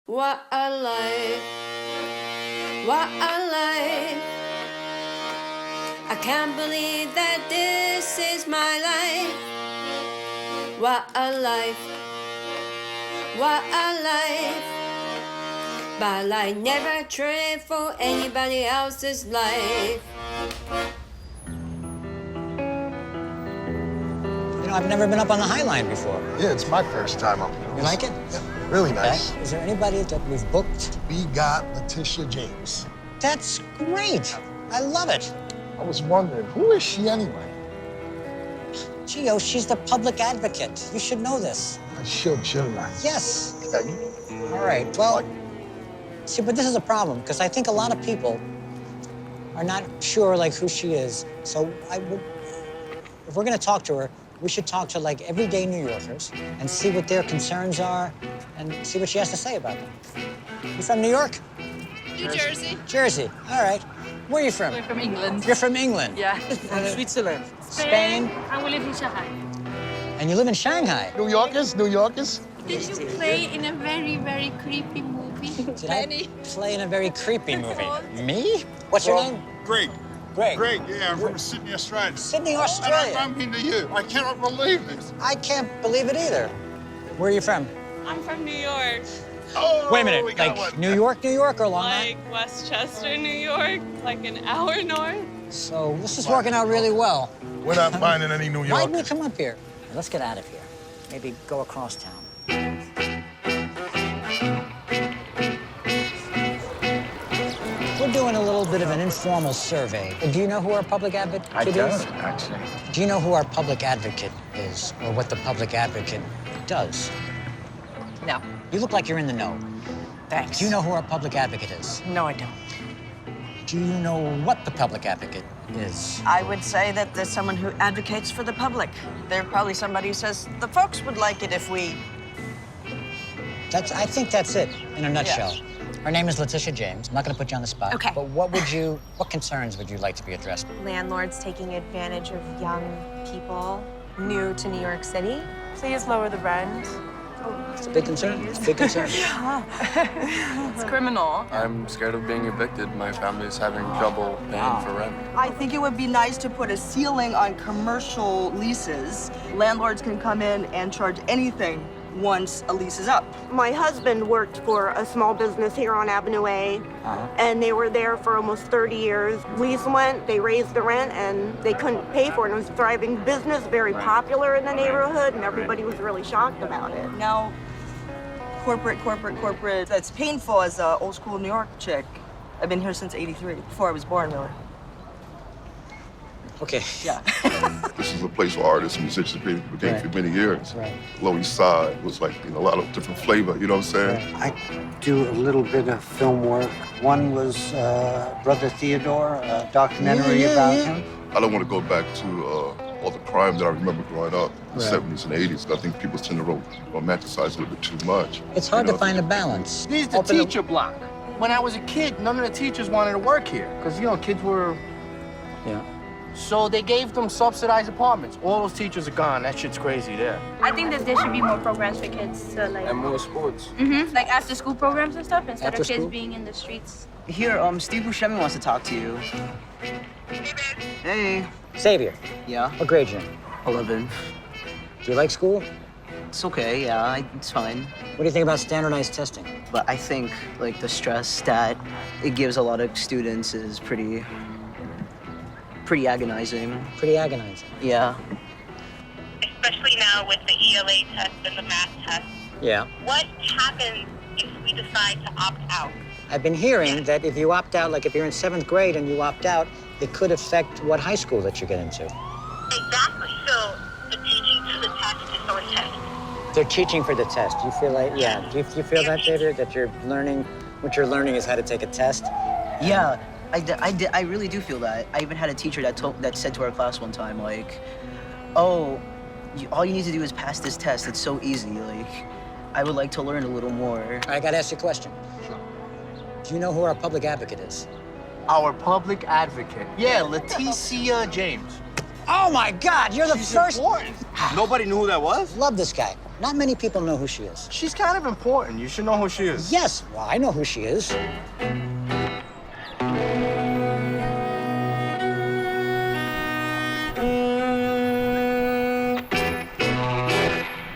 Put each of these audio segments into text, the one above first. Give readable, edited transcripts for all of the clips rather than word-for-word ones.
What a life, what a life. I can't believe that this is my life. What a life, what a life. But I never trade for anybody else's life. You know, I've never been up on the High Line before. Yeah, it's my first time up here. You like it? Yeah, really nice. Okay. Is there anybody that we've booked? We got Letitia James. That's great. I love it. I was wondering, who is she anyway? Gio, she's the public advocate. You should know this. I shouldn't I? Yes. Okay. All right, well, see, but this is a problem, because I think a lot of people are not sure, like, who she is. So if we're gonna talk to her, we should talk to, like, everyday New Yorkers and see what their concerns are and see what she has to say about them. You from New York? New Jersey. Jersey, all right. Where are you from? We're from England. You're from England? Yeah. From Switzerland. Spain? And we live in Shanghai. And you live in Shanghai? New Yorkers? New Yorkers? Did you play in a very, very creepy movie? Did I play in a very creepy movie? Me? What's your name? Greg. Greg. Greg, yeah, I'm from Sydney, Australia. Sydney, And Australia. I'm bumping into you. I cannot believe this. I can't believe it either. Where are you from? I'm from New York, Oh, Wait a we minute, got like one. New York or Long like Westchester, New York, like an hour north. So this is working out really well. We're not finding any New Why'd we Yorkers. come up here? Let's get out of here. Maybe go across town. We're doing a little bit of an informal survey. Do you know who our public advocate is? actually. Do you know who our public advocate is, or what the public advocate does? No, You look like you're in the know. thanks. Do you know who our public advocate is? No, I don't. Do you know what the public advocate is? I would say that there's someone who advocates for the public. There's probably somebody who says, the folks would like it if we... I think that's it, in a nutshell. Her name is Letitia James. I'm not gonna put you on the spot. Okay. But what concerns would you like to be addressed? Landlords taking advantage of young people new to New York City. Please lower the rent. It's a big concern. It's a big concern. It's criminal. I'm scared of being evicted. My family's having trouble paying for rent. I think it would be nice to put a ceiling on commercial leases. Landlords can come in and charge anything once a lease is up. My husband worked for a small business here on Avenue A, and they were there for almost 30 years. Lease went, they raised the rent, and they couldn't pay for it. It was a thriving business, very popular in the neighborhood, and everybody was really shocked about it. Now, corporate. That's painful as an old school New York chick. I've been here since '83, before I was born, really. Okay. Yeah. This is a place where artists and musicians became for many years. Right. Lower East Side was like, a lot of different flavor, you know what I'm saying? I do a little bit of film work. One was Brother Theodore, a documentary about him. I don't want to go back to all the crime that I remember growing up in the 70s and 80s. I think people tend to romanticize a little bit too much. It's hard to find a balance. This is the teacher block. When I was a kid, none of the teachers wanted to work here because, kids were... Yeah. So they gave them subsidized apartments. All those teachers are gone. That shit's crazy there. I think that there should be more programs for kids to like... And more sports. Like after school programs and stuff instead After of kids school? being in the streets. Here, Steve Buscemi wants to talk to you. Hey. Xavier, Yeah, what grade you in? 11. Do you like school? It's okay, yeah, it's fine. What do you think about standardized testing? But I think, like, the stress that it gives a lot of students is pretty agonizing. Pretty agonizing. Yeah. Especially now with the ELA test and the math test. Yeah. What happens if we decide to opt out? I've been hearing that if you opt out, like if you're in 7th grade and you opt out, it could affect what high school that you get into. Exactly. So the teaching to the test is our test. They're teaching for the test. Do you feel like, yeah. Do you feel that, Xavier, that you're learning, what you're learning is how to take a test? Yeah, I really do feel that. I even had a teacher that said to our class one time, like, oh, all you need to do is pass this test. It's so easy. Like, I would like to learn a little more. I gotta ask you a question. Do you know who our public advocate is? Our public advocate. Yeah, Letitia James. Oh my God, you're the first. Important. Nobody knew who that was? Love this guy. Not many people know who she is. She's kind of important. You should know who she is. Yes, well, I know who she is.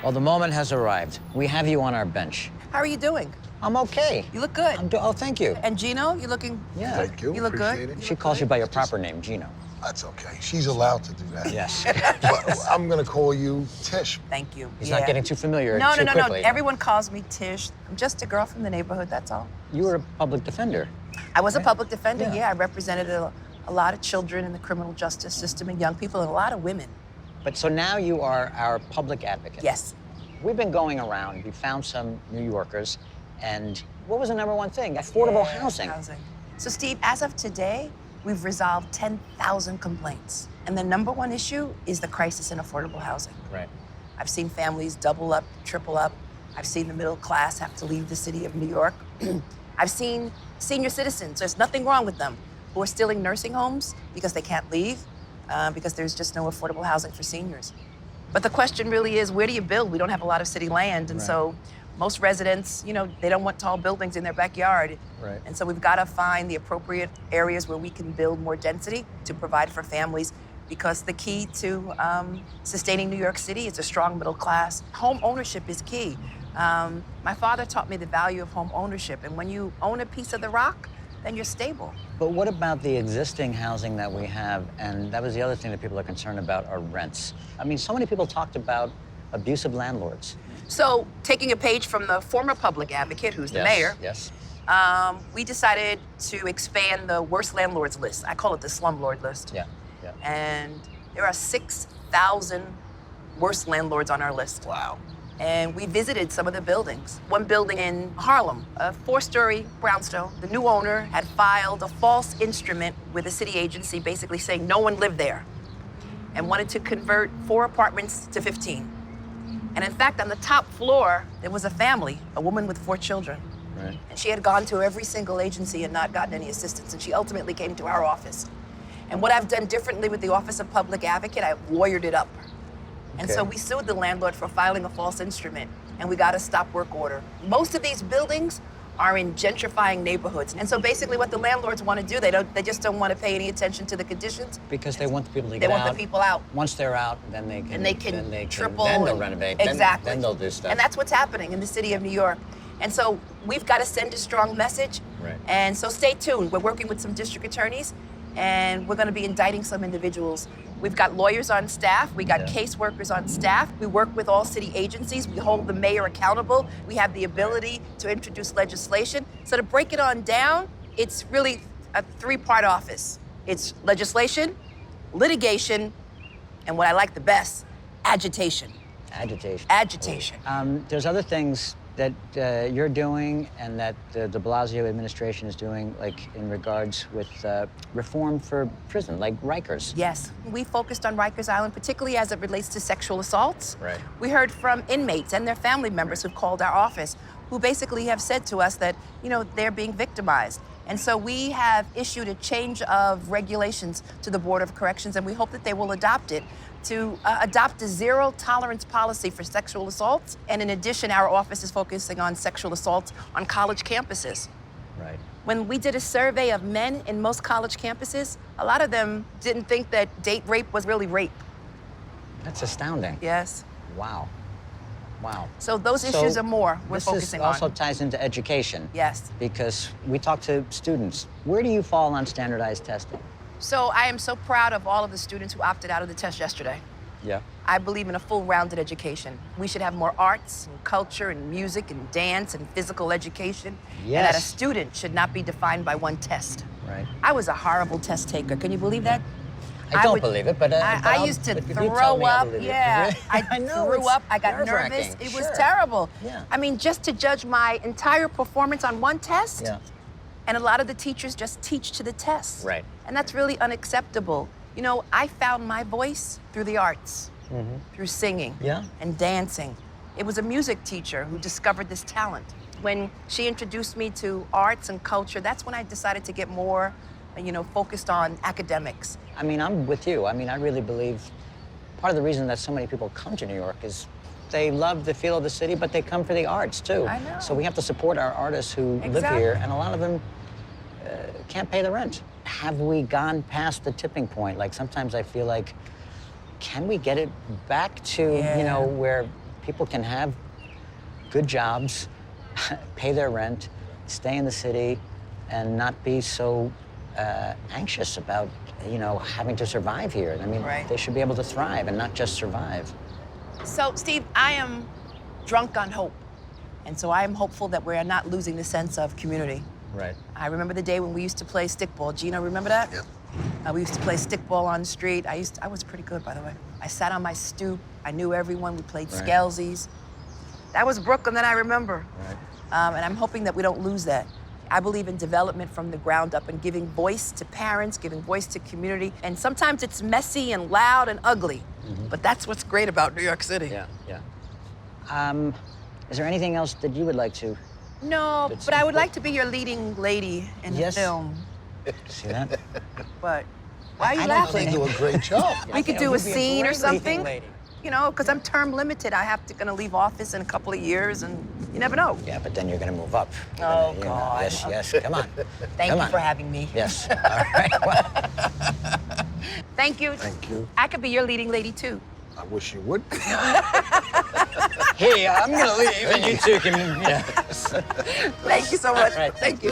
Well, the moment has arrived. We have you on our bench. How are you doing? I'm okay. You look good. Oh, thank you. And Gino, you looking? Yeah. Thank you. You look good. Appreciate it. She calls you by your proper name, Gino. That's okay. She's allowed to do that. Yes. But I'm gonna call you Tish. Thank you. He's not getting too familiar No, too no, no, quickly. no. Everyone calls me Tish. I'm just a girl from the neighborhood, that's all. You were a public defender. I was a public defender, Yeah. yeah. I represented a lot of children in the criminal justice system and young people and a lot of women. But so now you are our public advocate. Yes. We've been going around. We found some New Yorkers, and what was the number one thing? Affordable housing. So, Steve, as of today, we've resolved 10,000 complaints. And the number one issue is the crisis in affordable housing. Right. I've seen families double up, triple up. I've seen the middle class have to leave the city of New York. I've seen senior citizens, there's nothing wrong with them, who are still in nursing homes because they can't leave, because there's just no affordable housing for seniors. But the question really is, where do you build? We don't have a lot of city land, and so most residents, you know, they don't want tall buildings in their backyard. Right. And so we've got to find the appropriate areas where we can build more density to provide for families, because the key to sustaining New York City is a strong middle class. Home ownership is key. My father taught me the value of home ownership, and when you own a piece of the rock, then you're stable. But what about the existing housing that we have? And that was the other thing that people are concerned about, are rents. I mean, so many people talked about abusive landlords. So, taking a page from the former public advocate, who's the mayor, Yes. we decided to expand the worst landlords list. I call it the slumlord list. Yeah, yeah. And there are 6,000 worst landlords on our list. Wow. And we visited some of the buildings. One building in Harlem, a 4-story brownstone. The new owner had filed a false instrument with a city agency basically saying no one lived there, and wanted to convert 4 apartments to 15. And in fact, on the top floor, there was a family, a woman with 4 children. Right. And she had gone to every single agency and not gotten any assistance, and she ultimately came to our office. And what I've done differently with the Office of Public Advocate, I've lawyered it up. And so we sued the landlord for filing a false instrument, and we got a stop work order. Most of these buildings are in gentrifying neighborhoods. And so basically what the landlords want to do, they just don't want to pay any attention to the conditions. Because they want the people to They get want out. the people out. Once they're out, then they can. And they can triple. Then they'll and- renovate. Exactly. Then they'll do stuff. And that's what's happening in the city of New York. And so we've got to send a strong message. Right. And so stay tuned. We're working with some district attorneys, and we're going to be indicting some individuals. We've got lawyers on staff. We got caseworkers on staff. We work with all city agencies. We hold the mayor accountable. We have the ability to introduce legislation. So to break it on down, it's really a 3-part office. It's legislation, litigation, and what I like the best, agitation. Agitation. Agitation. There's other things that you're doing and that the de Blasio administration is doing, like in regards with reform for prison, like Rikers. Yes, we focused on Rikers Island, particularly as it relates to sexual assaults. Right. We heard from inmates and their family members who've called our office, who basically have said to us that, you know, they're being victimized. And so we have issued a change of regulations to the Board of Corrections, and we hope that they will adopt it to adopt a zero-tolerance policy for sexual assaults. And in addition, our office is focusing on sexual assaults on college campuses. Right. When we did a survey of men in most college campuses, a lot of them didn't think that date rape was really rape. That's astounding. Yes. Wow. Wow. So those issues are more we're this focusing on. also ties into education. Yes. Because we talk to students. Where do you fall on standardized testing? So I am so proud of all of the students who opted out of the test yesterday. Yeah. I believe in a full-rounded education. We should have more arts and culture and music and dance and physical education. Yes. And that a student should not be defined by one test. Right. I was a horrible test taker. Can you believe that? I don't believe it, but I used to if you tell throw me, I'll up. believe it. Yeah, I know, threw it's up. I got nervous. nerve-wracking. It was Sure. terrible. Yeah. I mean, just to judge my entire performance on one test. Yeah. And a lot of the teachers just teach to the test. Right. And that's really unacceptable. You know, I found my voice through the arts, through singing and dancing. It was a music teacher who discovered this talent. When she introduced me to arts and culture, that's when I decided to get more you know, focused on academics. I mean, I'm with you. I mean, I really believe part of the reason that so many people come to New York is they love the feel of the city, but they come for the arts, too. I know. So we have to support our artists who live here, and a lot of them can't pay the rent. Have we gone past the tipping point? Like, sometimes I feel like, can we get it back to, you know, where people can have good jobs, pay their rent, stay in the city, and not be so anxious about, you know, having to survive here. I mean, they should be able to thrive and not just survive. So, Steve, I am drunk on hope. And so I am hopeful that we're not losing the sense of community. Right. I remember the day when we used to play stickball. Gino, remember that? Yep. We used to play stickball on the street. I was pretty good, by the way. I sat on my stoop. I knew everyone. We played Scalzies. That was Brooklyn that I remember. Right. And I'm hoping that we don't lose that. I believe in development from the ground up and giving voice to parents, giving voice to community. And sometimes it's messy and loud and ugly. But that's what's great about New York City. Yeah, yeah. Is there anything else that you would like to? No, but I would like to be your leading lady in the film. See that? But why are you I laughing? think they do a great job. We could do a scene or great leading something. lady. You know, because I'm term limited. I have to gonna leave office in a couple of years, and you never know. Yeah, but then you're going to move up. Oh, You know, God. yes, yes, come on. Thank Come you on. for having me. Yes, all right. Well, Thank you. Thank you. I could be your leading lady, too. I wish you would. hey, I'm going to leave, and you two can, Thank you so much. All right. Thank you.